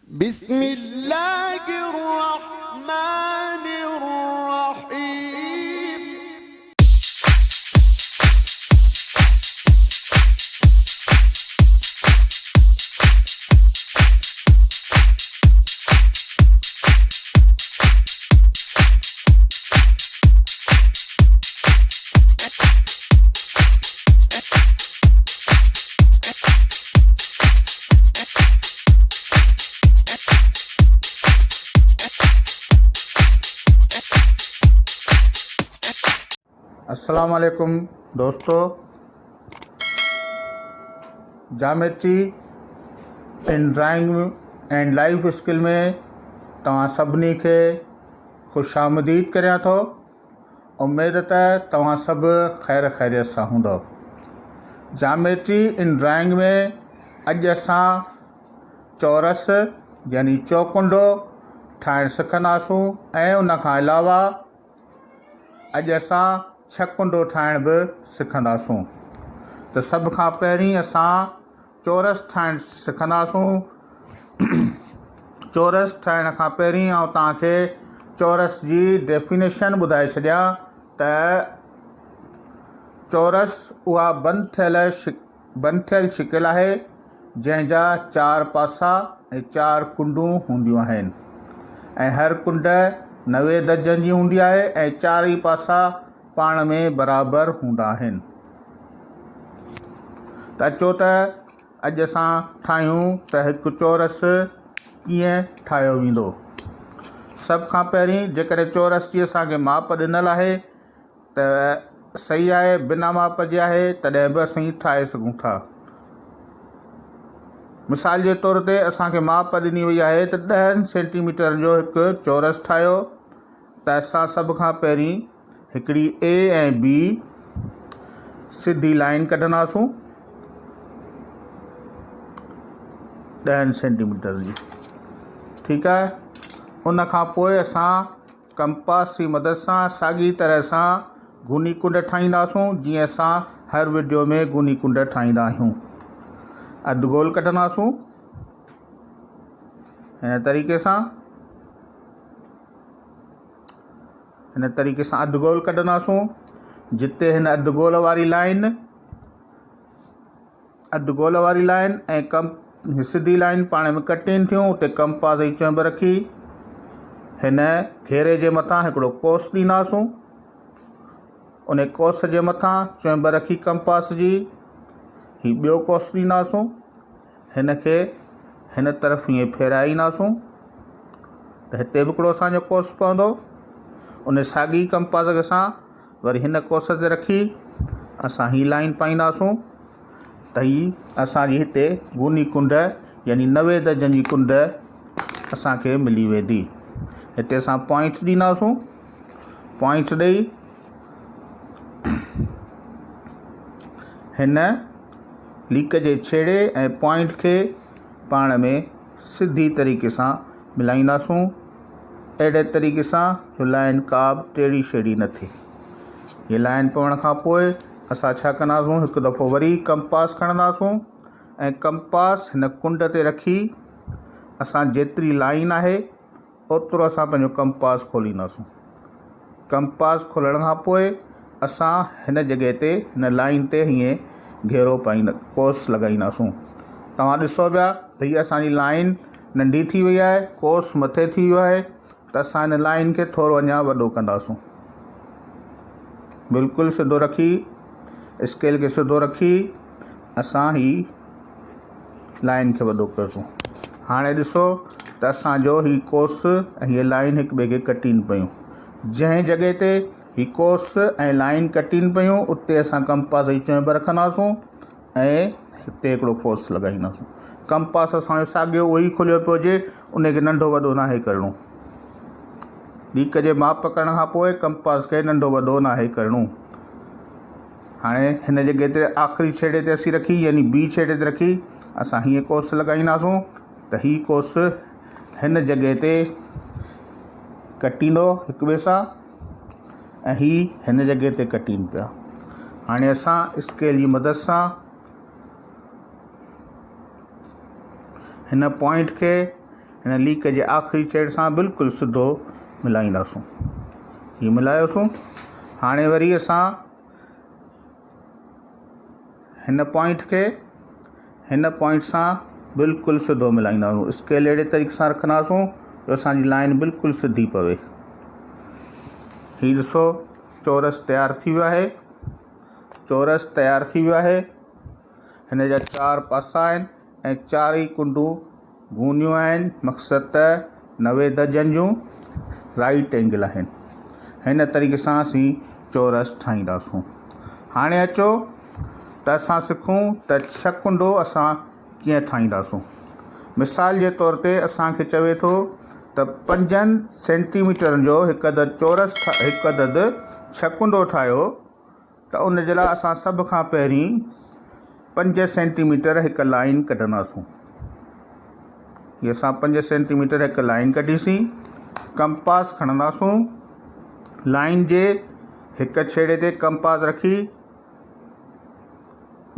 बिस्मिल्लाहिर्रहमानिर्रहीम। अस्सलाम वालेकुम दोस्तों, जामेट्री इन ड्राइंग एंड लाइफ स्किल में तव्हां सभिनी खे ख़ुशि आमदीद करियां थो। उमेद त तव्हां सभु ख़ैर ख़ैरियत सां हूंदव। जामेट्री इन ड्राइंग में अॼु असां चौरस यानी चौकुंडो ठाहिणु सिखंदासूं ऐं उन खां अलावा अॼु असां छकुंडो ठाहिण बि सिखंदासूं। त सभ खां पहिरीं असां चौरस ठाहिणु सिखंदासूं। चौरस ठाहिण खां पहिरीं आउं तव्हांखे चौरस जी डेफिनेशन ॿुधाए छॾियां त चौरस उहा बंदि थियल शिकिल आहे जंहिंजा 4 पासा ऐं 4 कुंडूं हूंदियूं आहिनि ऐं हर कुंड 90 दर्जनि जी हूंदी आहे ऐं 4 ई पासा पाण में बराबरि हूंदा आहिनि। त अचो त अॼु असां ठाहियूं त हिकु चौरस कीअं ठाहियो वेंदो। सभ खां पहिरीं जेकॾहिं चौरस जी असांखे माप ॾिनल आहे त सही आहे, बिना माप जे आहे तॾहिं बि असीं ठाहे सघूं था। मिसाल जे तौर ते असांखे माप ॾिनी वई आहे त 10 सेंटीमीटर जो हिकु चौरस ठाहियो त असां सभ खां पहिरीं हिकिड़ी ए ऐं बी सिधी लाइन कढंदासूं 10 सेंटीमीटर जी। ठीकु आहे। उन खां पोइ असां कंपास जी मदद सां साॻी तरह सां गूनी कुंड ठाहींदासूं जीअं असां हर वीडियो में गूनी कुंड ठाहींदा आहियूं। अधु गोल कढंदासूं हिन तरीक़े सां अधु गोल कढंदासूं। जिते हिन अधु गोल वारी लाइन ऐं सिधी लाइन पाण में कटीनि थियूं, उते कंपास जी चुंब रखी हिन घेरे जे मथां हिकिड़ो कोस ॾींदासूं। उन कोस जे मथां चुंब रखी कंपास जी ही ॿियो कोस ॾींदासूं। हिन खे हिन तरफ़ ईअं फेराईंदासूं त हिते बि हिकिड़ो असांजो कोस पवंदो। उन साॻी कंपास सां वरी हिन कोस ते रखी असां ही लाइन पाईंदासूं त ही असांजी हिते गूनी कुंड यानी 90 दर्जनि जी कुंड असांखे मिली वेंदी। हिते असां पॉइंट ॾींदासूं। पॉइंट ॾेई हिन लीक जे छेड़े ऐं पॉइंट खे पाण में सिधी तरीक़े सां मिलाईंदासूं। अहिड़े तरीक़े सां जो लाइन का बि टेड़ी शेड़ी न थिए। हीअ लाइन पवण खां पोइ असां छा कंदासूं, हिकु दफ़ो वरी कंपास खणंदासूं ऐं कंपास हिन कुंड ते रखी असां जेतिरी लाइन आहे ओतिरो असां पंहिंजो कंपास खोलींदासूं। कंपास खोलण खां पोइ असां हिन जॻह ते हिन लाइन ते हीअं घेरो कोस लॻाईंदासूं। तव्हां ॾिसो पिया त हीअ असांजी लाइन नंढी थी वई आहे, कोस मथे थी वियो आहे त असां हिन लाइन खे थोरो अञा वॾो कंदासूं। बिल्कुलु सिधो रखी स्केल खे सिधो रखी असां ही लाइन खे वॾो कयोसीं। हाणे ॾिसो त असांजो ही कोस ऐं हीअ लाइन हिक ॿिए खे कटीनि पियूं। जंहिं जॻह ते ही कोस ऐं लाइन कटीनि पियूं उते असां कंपास जी चुंब रखंदासूं ऐं हिते हिकिड़ो कोस लॻाईंदासूं। कंपास असांजो साॻियो उहो ई खुलियो पियो हुजे, उनखे नंढो वॾो नाहे करिणो। लीक जे माप करण खां पोइ कंपास खे नंढो वॾो नाहे करिणो। हाणे हिन जॻह ते आख़िरी छेड़े ते असीं रखी यानी बी छेड़े ते रखी असां हीअं कोस लॻाईंदासूं त ही कोस हिन जॻह ते कटींदो हिक ॿिए सां ऐं ही हिन जॻह ते कटीनि पिया। हाणे असां स्केल जी मदद सां हिन पॉइंट खे हिन लीक जे आख़िरी छेड़ सां बिल्कुलु सिधो मिलाईंदासूं। हीअ मिलायोसीं। हाणे वरी असां हिन पॉइंट खे हिन पॉइंट सां बिल्कुलु सिधो मिलाईंदासूं। स्केल अहिड़े तरीक़े सां रखंदासूं जो असांजी लाइन बिल्कुलु सिधी पवे। हीअ ॾिसो चौरस तयारु थी वियो आहे। चौरस तयारु थी वियो आहे। हिन जा 4 पासा आहिनि ऐं 4 ई कुंडूं गूनियूं आहिनि। मक़सदु त 90 दर्जन जूं राइट एंगल आहिनि। हिन तरीक़े सां असीं चौरस ठाहींदासूं। हाणे अचो त असां सिखूं त 6 कुंडो असां कीअं ठाहींदासूं। मिसाल जे तौर ते असांखे चवे थो त 5 सेंटीमीटरनि जो हिकु अदद चौरस हिकु अदद 6 कुंडो ठाहियो त उन जे लाइ असां सभ खां पहिरीं 5 सेंटीमीटर हिकु लाइन कढंदासूं। हीअ असां 5 सेंटीमीटर हिकु लाइन कढीसीं। कंपास खणंदासूं। लाइन जे हिकु छेड़े ते कंपास रखी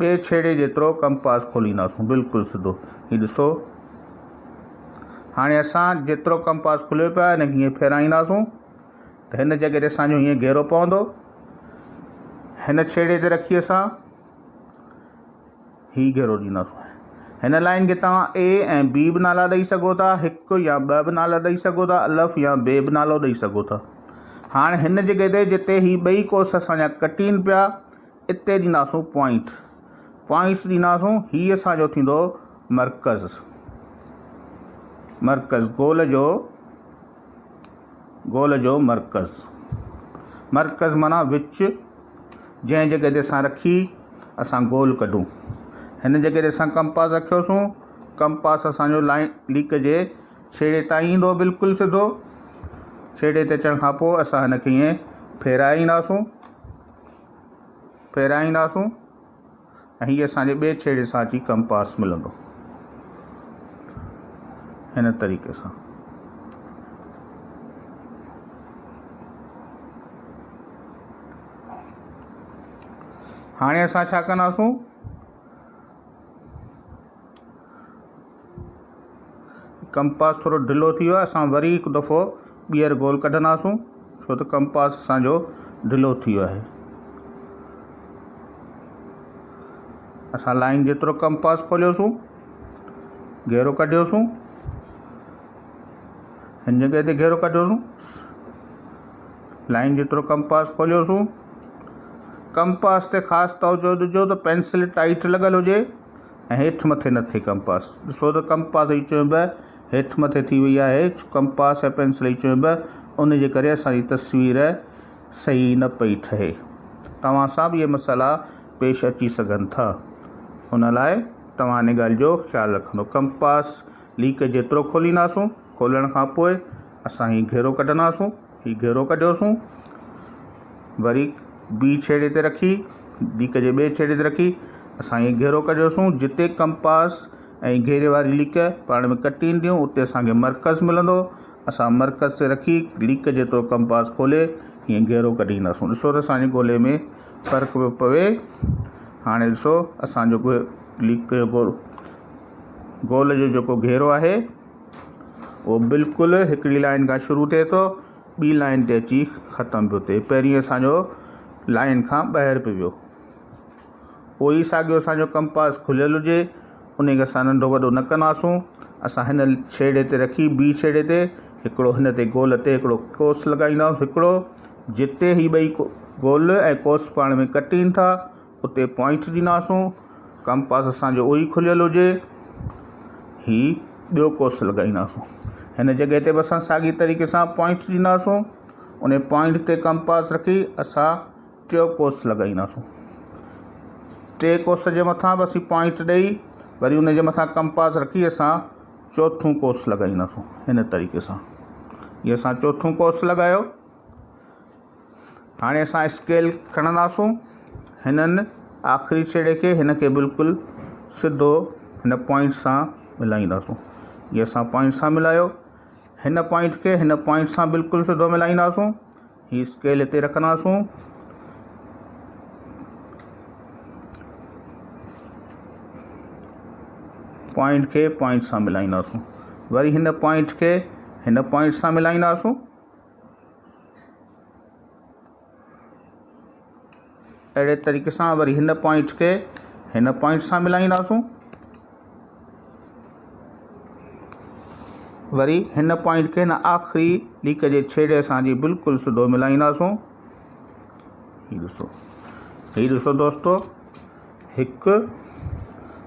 ॿिए छेड़े जेतिरो कंपास खोलींदासूं बिल्कुलु सिधो। हीअ ॾिसो हाणे असां जेतिरो कंपास खुलियो पियो आहे हिनखे हीअं फेराईंदासूं त हिन जॻह ते असांजो हीअं घेरो पवंदो। हिन छेड़े ते रखी असां हीअ घेरो ॾींदासूं। हिन लाइन खे तव्हां ए ऐं बी बि नाला ॾेई सघो था, 1 या 2 बि नाला ॾेई सघो था, अलफ़ या बे बि नालो ॾेई सघो था। हाणे हिन जॻह ते जिते हीअ ॿई कोर्स असांजा कटीन पिया इते ॾींदासूं पॉइंट्स ॾींदासूं। हीअ असांजो थींदो मर्कज़ गोल जो मर्कज़ माना विच। जंहिं जॻह ते असां रखी असां गोल कढूं। हिन जॻह ते असां कंपास रखियोसीं। कंपास असांजो लाइन लीक जे छेड़े ताईं ईंदो बिल्कुलु सिधो। छेड़े ते अचण खां पोइ असां हिनखे ईअं फेराईंदासूं ऐं हीअ असांजे ॿिए छेड़े सां अची कंपास मिलंदो हिन तरीक़े सां। हाणे असां छा कंदासूं कंपास थोरो ढिलो थी वियो आहे। असां वरी हिकु दफ़ो ॿीहर गोल कढंदासूं छो त कंपास असांजो ढिलो थी वियो आहे। असां लाइन जेतिरो कंपास खोलियोसीं घेरो कढियोसीं हिन जॻह ते घेरो कढियोसीं। लाइन जेतिरो कंपास खोलियोसीं। कंपास ते ख़ासि तवजो ॾिजो त पेंसिल टाइट लॻल हुजे ऐं हेठि मथे न थिए कंपास। ॾिसो त कंपास जी चुंब हेठि मथे थी वई आहे। कंपास ऐं पेंसिल जी चुंब उन जे करे असांजी तस्वीर सही न पई ठहे। तव्हां सां बि इहे मसाला पेश अची सघनि था। उन लाइ तव्हां इन ॻाल्हि जो ख़्यालु रखंदो। कंपास लीक जेतिरो खोलींदासूं खोलण खां पोइ असां हीअ घेरो कढंदासूं। हीअ घेरो कढियोसीं। वरी बी छेड़े ते रखी लीक जे ॿिए छेड़े ते रखी असां हीअ घेरो कढियोसीं। जिते कंपास ऐं घेरे वारी लीक पाण में कटी ईंदियूं उते असांखे मर्कज़ मिलंदो। असां मर्कज़ ते रखी लीक जेतिरो कंपास खोले हीअं घेरो कढींदासूं। ॾिसो त असांजे गोले में फ़र्क़ु पियो पवे। हाणे ॾिसो असांजो लीक जो गोल जो जेको घेरो आहे उहो बिल्कुलु हिकिड़ी लाइन खां शुरू थिए थो ॿी लाइन ते अची ख़तमु पियो थिए। पहिरीं असांजो लाइन खां ॿाहिरि पियो वियो। उहो ई साॻियो असांजो कंपास खुलियल हुजे उन खे असां नंढो वॾो न कंदासूं। असां हिन छेड़े ते रखी ॿी छेड़े ते हिकिड़ो हिन ते गोल ते हिकिड़ो कोस लॻाईंदासीं। हिकिड़ो जिते ही ॿई गोल ऐं कोस पाण में कटीनि था उते पॉइंट्स ॾींदासूं। कंपास असांजो उहो ई खुलियल हुजे ही ॿियो कोस लॻाईंदासूं। हिन जॻह ते बि असां साॻी तरीक़े सां पॉइंट्स ॾींदासूं। उन पॉइंट ते कंपास रखी असां टियों कोस लॻाईंदासूं। 3 कोस जे मथां बि असीं पॉइंट ॾेई वरी उन जे मथां कंपास रखी असां चोथों कोस लॻाईंदासूं। हिन तरीक़े सां इहे असां चोथों कोस लॻायो। हाणे असां स्केल खणंदासूं। हिननि आख़िरी छेड़े खे हिन खे बिल्कुलु सिधो हिन पॉइंट सां मिलाईंदासूं। इहे असां पॉइंट सां मिलायो। हिन पॉइंट खे हिन पॉइंट सां बिल्कुलु सिधो मिलाईंदासूं। हीअ स्केल हिते रखंदासूं। पॉइंट खे पॉइंट सां मिलाईंदासूं। वरी हिन पॉइंट खे हिन पॉइंट सां मिलाईंदासूं। अहिड़े तरीक़े सां वरी हिन पॉइंट खे हिन पॉइंट सां मिलाईंदासूं। वरी हिन पॉइंट खे हिन आख़िरी लीक जे छेड़े सां जी बिल्कुलु सिधो मिलाईंदासूं। हीउ ॾिसो दोस्तो, 1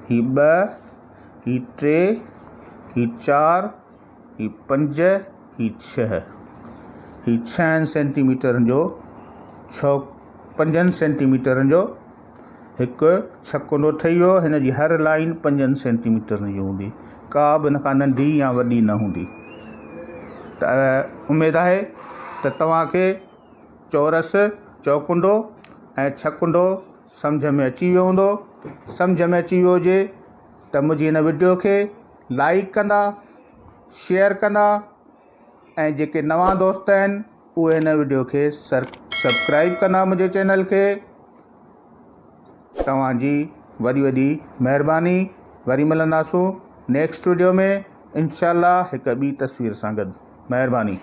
हीउ 2 हीउ 3 हीउ 4 हीउ 5 हीउ 6 हीउ 6 सेंटीमीटरनि जो 5 सेंटीमीटरनि जो हिकु छकुंडो ठही वियो। हिन जी हर लाइन 5 सेंटीमीटरनि जी हूंदी, का बि हिन खां नंढी या वॾी न हूंदी। त उमेदु आहे त तव्हांखे चौरस, चौकुंडो ऐं छकुंडो सम्झ में अची वियो हूंदो। सम्झ में अची वियो हुजे त मुंहिंजी हिन वीडियो खे लाइक कंदा, शेयर कंदा ऐं जेके नवां दोस्त आहिनि उहे हिन वीडियो खे सब्सक्राइब कंदा मुंहिंजे चैनल खे। तव्हांजी वॾी वॾी महिरबानी। वरी मिलंदासूं नेक्स्ट वीडियो में इंशाअल्लाह हिकु ॿी तस्वीर सां गॾु। महिरबानी।